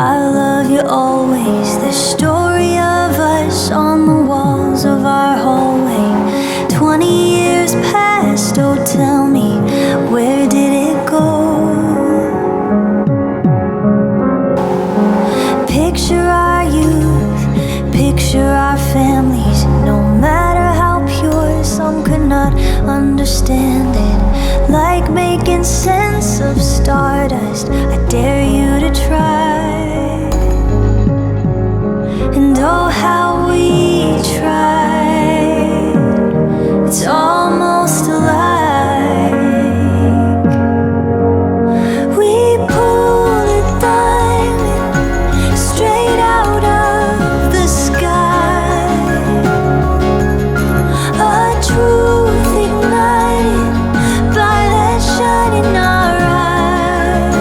I love you always. The story of us on the walls of our hallway. 20 years past, oh tell me, where did it go? Picture our youth, picture our families. No matter how pure, some could not understand it. Like making sense of stardust, I dare you to try. And oh, how we tried. It's almost like we pulled a diamond straight out of the sky. A truth ignited by that shine in our eyes.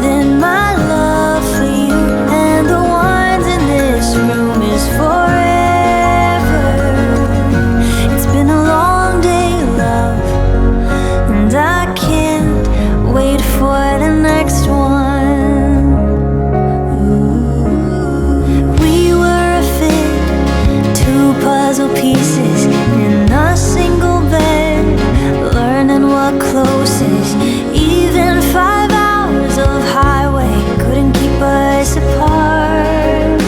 Then my love for you and the ones in this room is forever. It's been a long day, love, and I can't wait for the next one. We were a fit, two puzzle pieces in a single bed, learning what close is. Even 5 hours of highway couldn't keep us apart.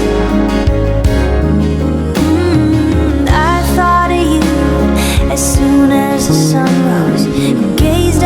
I thought of you as soon as the sun rose, gazed